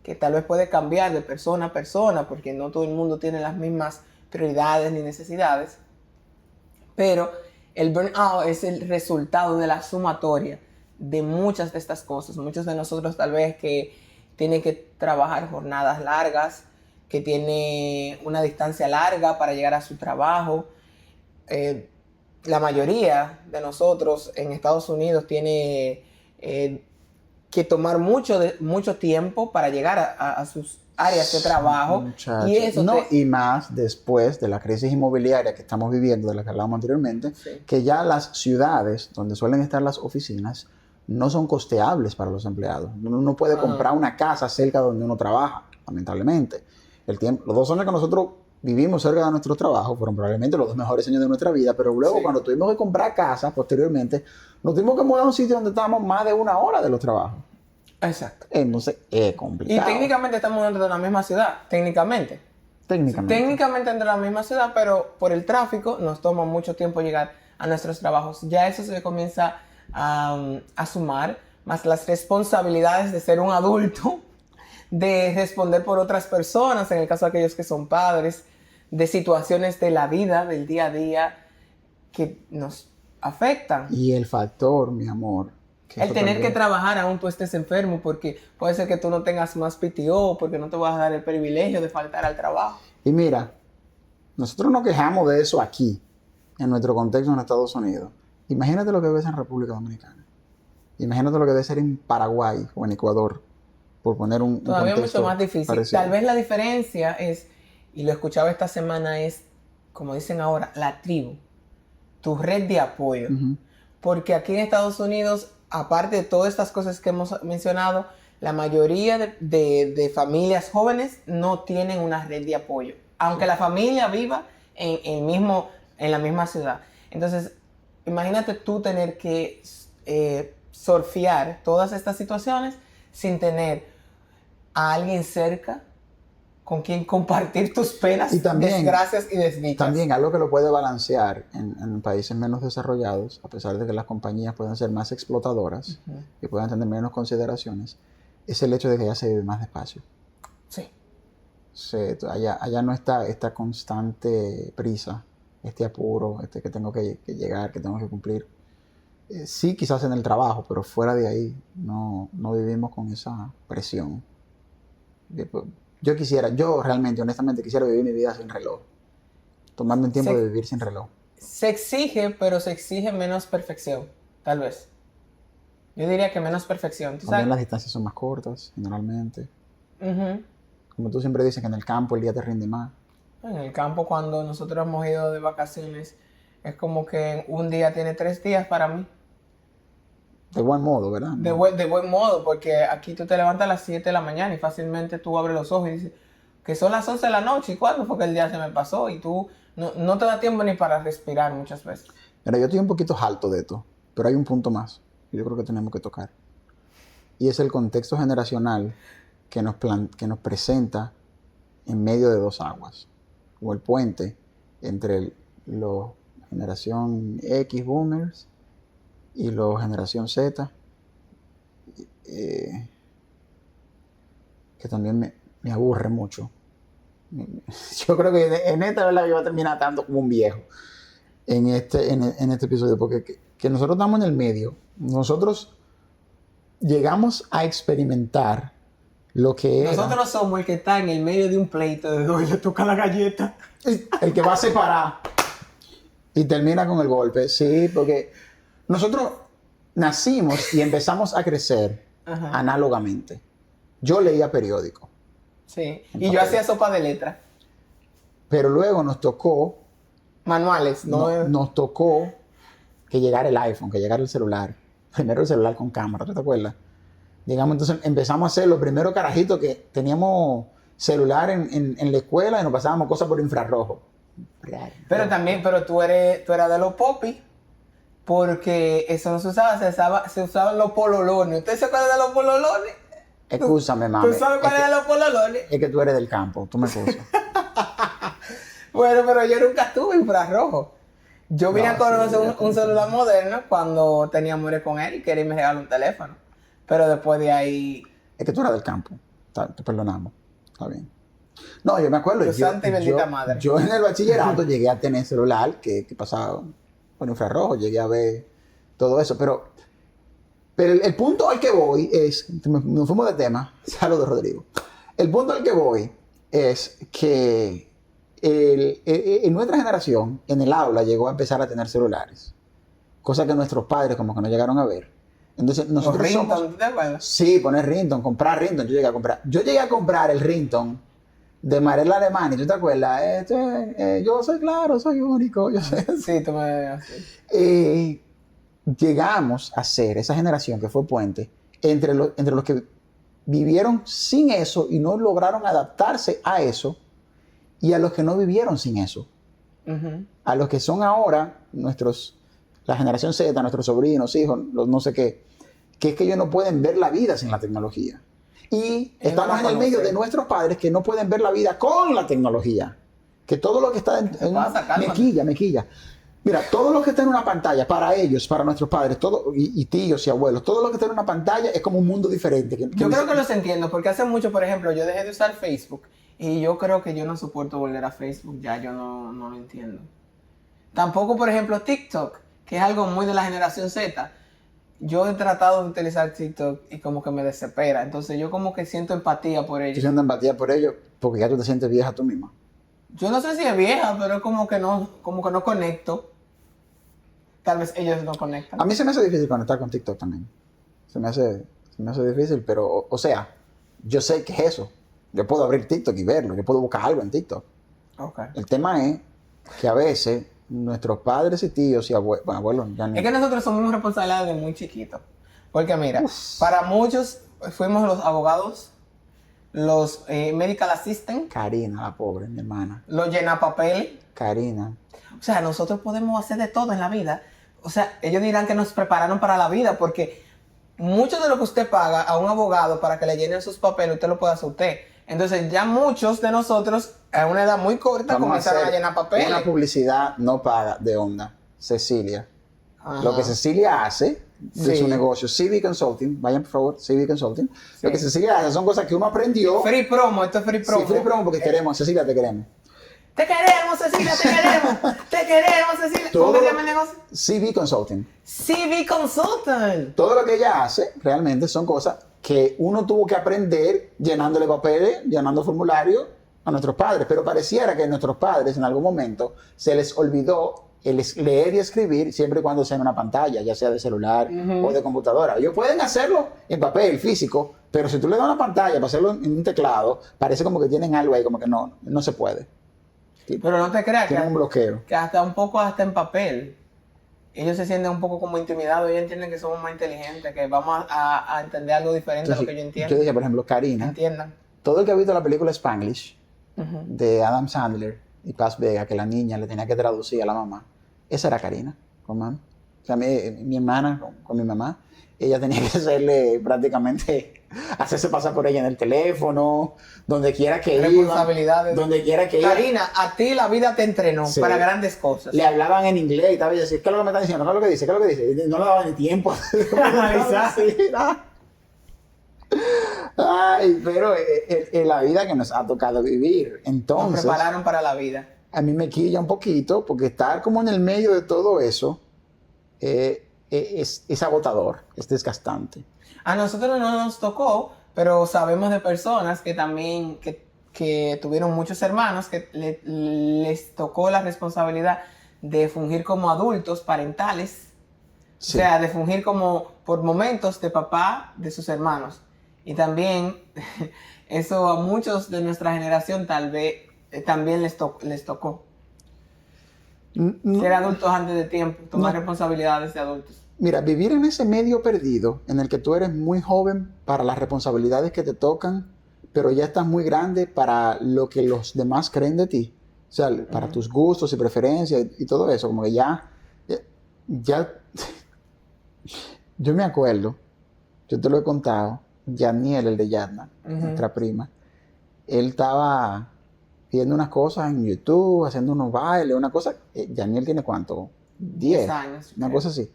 que tal vez puede cambiar de persona a persona, porque no todo el mundo tiene las mismas prioridades ni necesidades. Pero el burnout es el resultado de la sumatoria de muchas de estas cosas. Muchos de nosotros tal vez que tienen que trabajar jornadas largas, que tiene una distancia larga para llegar a su trabajo. La mayoría de nosotros en Estados Unidos tiene que tomar mucho tiempo para llegar a sus áreas de trabajo. Muchacho. Y eso no, y más después de la crisis inmobiliaria que estamos viviendo, de la que hablábamos anteriormente, Sí. que ya las ciudades donde suelen estar las oficinas no son costeables para los empleados. Uno no puede comprar una casa cerca donde uno trabaja, lamentablemente. Los 2 años que nosotros vivimos cerca de nuestro trabajo fueron probablemente los 2 mejores años de nuestra vida, pero luego Sí. cuando tuvimos que comprar casa posteriormente, nos tuvimos que mudar a un sitio donde estábamos más de 1 hora de los trabajos. Exacto. Entonces es Y complicado. técnicamente estamos dentro de la misma ciudad, técnicamente. Técnicamente. Técnicamente dentro de la misma ciudad, pero por el tráfico nos toma mucho tiempo llegar a nuestros trabajos. Ya eso se comienza a sumar, más las responsabilidades de ser un adulto, de responder por otras personas, en el caso de aquellos que son padres, de situaciones de la vida, del día a día, que nos afectan. Y el factor, mi amor, que El eso tener también- que trabajar aún tú estés enfermo, porque puede ser que tú no tengas más PTO, porque no te vas a dar el privilegio de faltar al trabajo. Y mira, nosotros nos quejamos de eso aquí, en nuestro contexto en Estados Unidos. Imagínate lo que ves en República Dominicana. Imagínate lo que debe ser en Paraguay o en Ecuador, por poner un Todavía contexto mucho más difícil. parecido. Tal vez la diferencia es, y lo escuchaba esta semana, es, como dicen ahora, la tribu, tu red de apoyo. Ujú. Porque aquí en Estados Unidos, aparte de todas estas cosas que hemos mencionado, la mayoría de familias jóvenes no tienen una red de apoyo, aunque la familia viva en la misma ciudad. Entonces, imagínate tú tener que surfear todas estas situaciones sin tener a alguien cerca con quien compartir tus penas, Y también- desgracias y desdichas. También algo que lo puede balancear en países menos desarrollados, a pesar de que las compañías puedan ser más explotadoras Ujú. y puedan tener menos consideraciones, es el hecho de que ya se vive más despacio. Sí. Allá no está esta constante prisa, este apuro, que tengo que llegar, que tengo que cumplir. Sí, quizás en el trabajo, pero fuera de ahí no vivimos con esa presión. Yo realmente, honestamente, quisiera vivir mi vida sin reloj. Tomarme un tiempo Sí. de vivir sin reloj. Se exige, pero se exige menos perfección, tal vez. Yo diría que menos perfección. ¿Tú También sabes? las distancias son más cortas, generalmente. Ujú. Como tú siempre dices, que en el campo el día te rinde más. En el campo, cuando nosotros hemos ido de vacaciones, es como que un día tiene 3 días para mí. De buen modo, ¿verdad? De buen modo, porque aquí tú te levantas a las 7 de la mañana y fácilmente tú abres los ojos y dices que son las 11 de la noche. ¿Y cuándo fue que el día se me pasó? Y tú no te da tiempo ni para respirar muchas veces. Mira, yo estoy un poquito harto de esto, pero hay un punto más que yo creo que tenemos que tocar. Y es el contexto generacional que nos presenta en medio de 2 aguas, o el puente entre los generación X boomers y los generación Z, que también me aburre mucho. Yo creo que en esta verdad yo voy a terminar tanto como un viejo en este episodio, porque que nosotros estamos en el medio. Nosotros llegamos a experimentar lo que era Nosotros somos el que está en el medio de un pleito de dos y le toca la galleta. el que va a separar y termina con el golpe. Sí, porque nosotros nacimos y empezamos a crecer Ajá. análogamente. Yo leía periódico, Sí. En Y yo papel. hacía sopa de letras. pero luego nos tocó Manuales, ¿no? nos tocó que llegara el iPhone, que llegara el celular. Primero el celular con cámara, ¿tú te acuerdas? Llegamos, entonces empezamos a hacer los primeros carajitos que teníamos celular en la escuela y nos pasábamos cosas por infrarrojo. Pero tú eras de los popis, porque eso no se usaban los pololones. ¿Usted se acuerda de los pololones? Escúchame, mami. ¿Tú sabes cuáles eran los pololones? Es que tú eres del campo, tú me excusas. Bueno, pero yo nunca tuve infrarrojo. Yo vine No, a conocer sí, un celular moderno cuando tenía amores con él y quería y me regaló un teléfono. Pero después de ahí, Es que tú eres del campo. Te perdonamos. Está bien. No, yo me acuerdo. Tu santa y bendita madre. Yo en el bachillerato llegué a tener celular que pasaba por infrarrojo, llegué a ver todo eso. Pero el punto al que voy es, nos fuimos de tema, saludos Rodrigo. El punto al que voy es que en nuestra generación, en el aula, llegó a empezar a tener celulares. Cosa que nuestros padres como que no llegaron a ver. Entonces, Los nosotros ringtones, somos... ¿te acuerdas? Sí, poner ringtone, comprar ringtone. Yo llegué a comprar el ringtone de Marela Alemani, ¿tú te acuerdas? Yo soy claro, soy único, yo soy... Sí, tú me así. Llegamos a ser esa generación que fue puente entre los que vivieron sin eso y no lograron adaptarse a eso, y a los que no vivieron sin eso. Ujú. A los que son ahora la generación Z, nuestros sobrinos, hijos, los no sé qué, que es que ellos no pueden ver la vida sin la tecnología. Y estamos en el medio de nuestros padres que no pueden ver la vida con la tecnología. Que todo lo que está mequilla. Mira, todo lo que está en una pantalla, para ellos, para nuestros padres, todo, y tíos y abuelos, todo lo que está en una pantalla es como un mundo diferente. Yo creo que los entiendo, porque hace mucho, por ejemplo, yo dejé de usar Facebook y yo creo que yo no soporto volver a Facebook, ya yo no lo entiendo. Tampoco, por ejemplo, TikTok, que es algo muy de la generación Z. Yo he tratado de utilizar TikTok y como que me desespera, entonces yo como que siento empatía por Yo ellos. siento empatía por ellos porque ya tú te sientes vieja tú misma. Yo no sé si es vieja, pero es como que no conecto. Tal vez ellos no conectan. A mí se me hace difícil conectar con TikTok también. Se me hace difícil, pero, o sea, yo sé que es eso. Yo puedo abrir TikTok y verlo, yo puedo buscar algo en TikTok. Okay. El tema es que a veces nuestros padres y tíos y abuelos ya ni... Es que nosotros somos responsables desde muy chiquitos. Porque mira, para muchos fuimos los abogados, los medical assistant, Karina, la pobre, mi hermana. los llenapapeles. Karina. O sea, nosotros podemos hacer de todo en la vida. O sea, ellos dirán que nos prepararon para la vida porque mucho de lo que usted paga a un abogado para que le llenen sus papeles, usted lo puede hacer usted. Entonces ya muchos de nosotros a una edad muy corta comenzaron a llenar papeles. Una publicidad no paga de onda. Cecilia. Ajá. Lo que Cecilia hace de Sí. su negocio, CV Consulting, vayan por favor, CV Consulting. Sí. Lo que Cecilia hace son cosas que uno aprendió. Free promo, esto es free promo. Sí, free promo porque queremos, Cecilia, te queremos. Te queremos, Cecilia, te queremos. Te queremos, Cecilia. ¿Cómo se llama el negocio? CV Consulting. CV Consultant. Todo lo que ella hace realmente son cosas que uno tuvo que aprender llenándole papeles, llenando formularios a nuestros padres. Pero pareciera que a nuestros padres en algún momento se les olvidó el leer y escribir siempre y cuando sea en una pantalla, ya sea de celular o de computadora. Ellos pueden hacerlo en papel, físico, pero si tú le das una pantalla para hacerlo en un teclado, parece como que tienen algo ahí, como que no se puede. Pero no te creas Tienen un bloqueo. que hasta un poco hasta en papel. Ellos se sienten un poco como intimidados, ellos entienden que somos más inteligentes, que vamos a entender algo diferente Entonces, a lo que yo yo entiendo. decía, por ejemplo, Karina, Entiendan. todo el que ha visto la película Spanglish, Ujú. de Adam Sandler y Paz Vega, que la niña le tenía que traducir a la mamá, esa era Karina, con mami. O sea, mi hermana con mi mamá, ella tenía que hacerle prácticamente, hacerse pasar por ella en el teléfono, donde quiera que iba, Responsabilidades. donde quiera que iba. Karina, a ti la vida te entrenó Sí. para grandes cosas. Le hablaban en inglés y estaba ella así, ¿qué es lo que me está diciendo? ¿Qué es lo que dice? ¿Qué es lo que dice? Y no le daba ni tiempo. Analizar. Sí, ¿no? Ay, pero es la vida que nos ha tocado vivir. Nos Entonces, prepararon para la vida. a mí me quilla un poquito porque estar como en el medio de todo eso es agotador, es desgastante. A nosotros no nos tocó, pero sabemos de personas que también que tuvieron muchos hermanos que les tocó la responsabilidad de fungir como adultos parentales. Sí. O sea, de fungir como por momentos de papá de sus hermanos. Y también eso a muchos de nuestra generación tal vez también les tocó. No, Ser adultos antes de tiempo, tomar responsabilidades de adultos. mira, vivir en ese medio perdido en el que tú eres muy joven para las responsabilidades que te tocan, pero ya estás muy grande para lo que los demás creen de ti. O sea, para tus gustos y preferencias y todo eso, como que ya yo me acuerdo, yo te lo he contado, Yaniel, el de Yadna, nuestra prima, él estaba viendo unas cosas en YouTube, haciendo unos bailes, una cosa, Yaniel tiene ¿cuánto? 10 años. Una cosa así.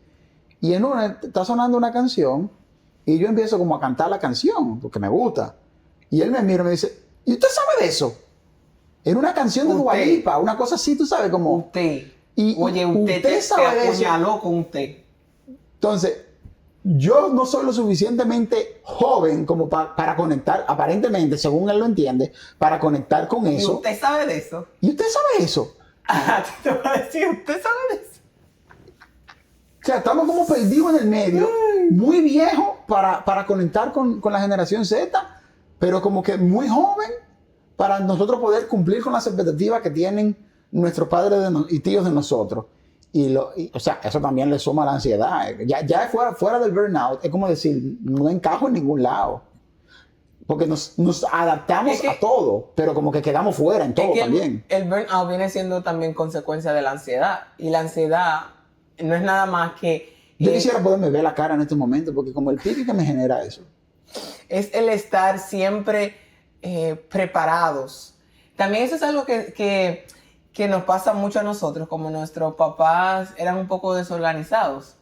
Y en una, está sonando una canción y yo empiezo como a cantar la canción, porque me gusta. Y él me mira y me dice, ¿y usted sabe de eso? Era una canción de Dua Lipa, una cosa así, tú sabes, como... Usted. Y Oye, usted te sabe de eso. apuñaló con usted. Entonces, yo no soy lo suficientemente joven como para conectar, aparentemente, según él lo entiende, para conectar con ¿Y eso. usted sabe de eso? ¿Y usted sabe eso? Te voy a decir, ¿usted sabe de eso? O sea, estamos como perdidos en el medio. muy viejo para conectar con la generación Z, pero como que muy joven para nosotros poder cumplir con las expectativas que tienen nuestros padres y tíos de nosotros. O sea, eso también le suma la ansiedad. Ya fuera del burnout, es como decir, no encajo en ningún lado. Porque nos adaptamos a todo, pero como que quedamos fuera en todo también. El burnout viene siendo también consecuencia de la ansiedad. Y la ansiedad no es nada más que... Yo quisiera poderme ver la cara en este momento, porque como el pique que me genera eso. Es el estar siempre preparados. También eso es algo que nos pasa mucho a nosotros, como nuestros papás eran un poco desorganizados.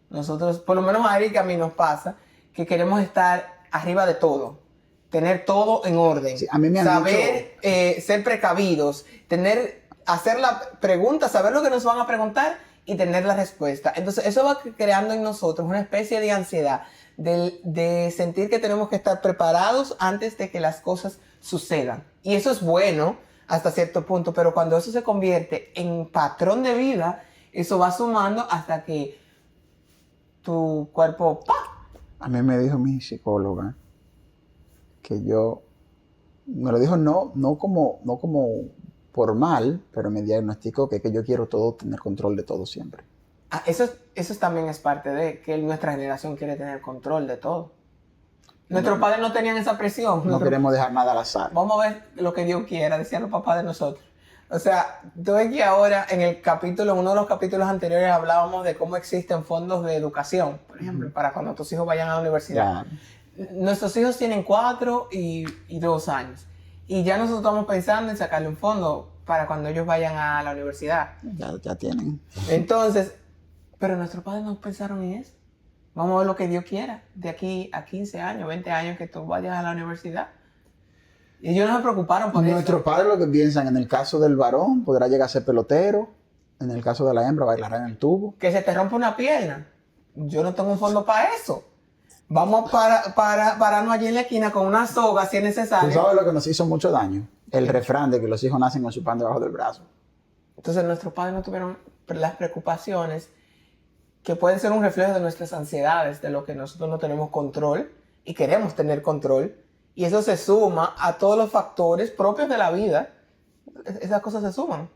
Nosotros, por lo menos a Eric y a mí nos pasa, que queremos estar arriba de todo, tener todo en orden, sí, a mí me han saber ser precavidos, hacer la pregunta, saber lo que nos van a preguntar y tener la respuesta. Entonces eso va creando en nosotros una especie de ansiedad, de sentir que tenemos que estar preparados antes de que las cosas sucedan. Y eso es bueno hasta cierto punto, pero cuando eso se convierte en patrón de vida, eso va sumando hasta que tu cuerpo ¡pah! A mí me dijo mi psicóloga que me lo dijo no como por mal, pero me diagnosticó que yo quiero tener control de todo siempre. Eso también es parte de que nuestra generación quiere tener control de todo. Nuestros padres no tenían esa presión. No queremos dejar nada al azar. Vamos a ver lo que Dios quiera, decían los papás de nosotros. O sea, tú ves que ahora en uno de los capítulos anteriores hablábamos de cómo existen fondos de educación, por ejemplo, para cuando tus hijos vayan a la universidad. Ya. Nuestros hijos tienen 4 y 2 años. Y ya nosotros estamos pensando en sacarle un fondo para cuando ellos vayan a la universidad. Ya tienen. Entonces, pero nuestros padres no pensaron en eso. Vamos a ver lo que Dios quiera de aquí a 15 años, 20 años que tú vayas a la universidad. Y ellos no se preocuparon por eso. Nuestros padres lo que piensan, en el caso del varón, podrá llegar a ser pelotero. En el caso de la hembra, bailará en el tubo. Que se te rompe una pierna. Yo no tengo un fondo para eso. Vamos pararnos allí en la esquina con una soga si es necesario. ¿Tú sabes lo que nos hizo mucho daño? El refrán de que los hijos nacen con su pan debajo del brazo. Entonces nuestros padres no tuvieron las preocupaciones que pueden ser un reflejo de nuestras ansiedades, de lo que nosotros no tenemos control y queremos tener control. Y eso se suma a todos los factores propios de la vida. Esas cosas se suman.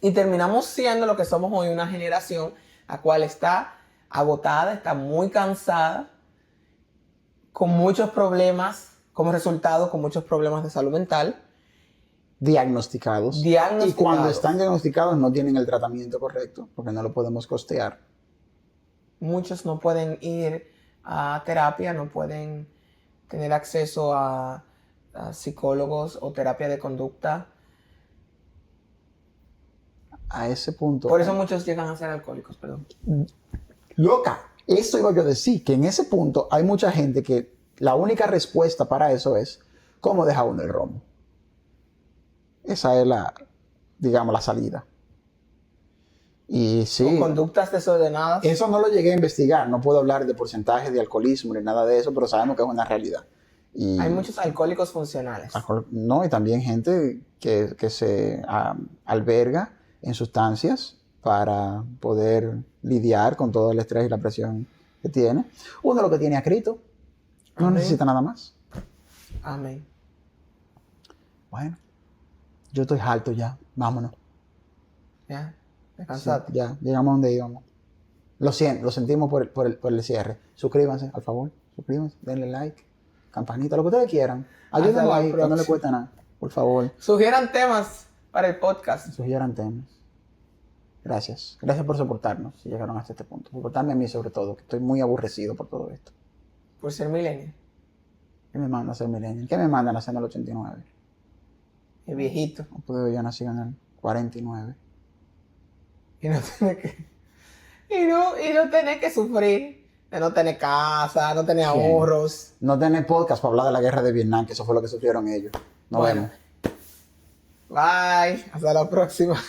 Y terminamos siendo lo que somos hoy, una generación la cual está agotada, está muy cansada, con muchos problemas, como resultado, con muchos problemas de salud mental. Diagnosticados. Y cuando están diagnosticados no tienen el tratamiento correcto, porque no lo podemos costear. Muchos no pueden ir a terapia, no pueden tener acceso a psicólogos o terapia de conducta. A ese punto. Por eso muchos llegan a ser alcohólicos, perdón. Loca, eso iba yo a decir, que en ese punto hay mucha gente que la única respuesta para eso es cómo deja uno el romo. Esa es la salida. Y sí. Con conductas desordenadas. Eso no lo llegué a investigar, no puedo hablar de porcentaje de alcoholismo ni nada de eso, pero sabemos que es una realidad. Y hay muchos alcohólicos funcionales. No, y también gente que se alberga en sustancias para poder lidiar con todo el estrés y la presión que tiene. Uno lo que tiene escrito, no Amén. Necesita nada más. Amén. Bueno, yo estoy harto ya, vámonos. Ya, descansate. Sí, ya, llegamos a donde íbamos. Lo sentimos por el cierre. Suscríbanse, al favor, suscríbanse, denle like, campanita, lo que ustedes quieran. Ayúdenlo ahí, que no le cuesta nada, por favor. Sugieran temas para el podcast. Sugieran temas. Gracias. Gracias por soportarnos, si llegaron hasta este punto. Soportarme a mí sobre todo, que estoy muy aborrecido por todo esto. Por ser millennial. ¿Qué me manda a ser millennial? ¿Qué me mandan haciendo el 89? El viejito. No puedo yo nací en el 49. Y no tener que... Y no tener que sufrir. De no tener casa, no tener ahorros. No tener podcast para hablar de la guerra de Vietnam, que eso fue lo que sufrieron ellos. Nos vemos. Bye. Hasta la próxima.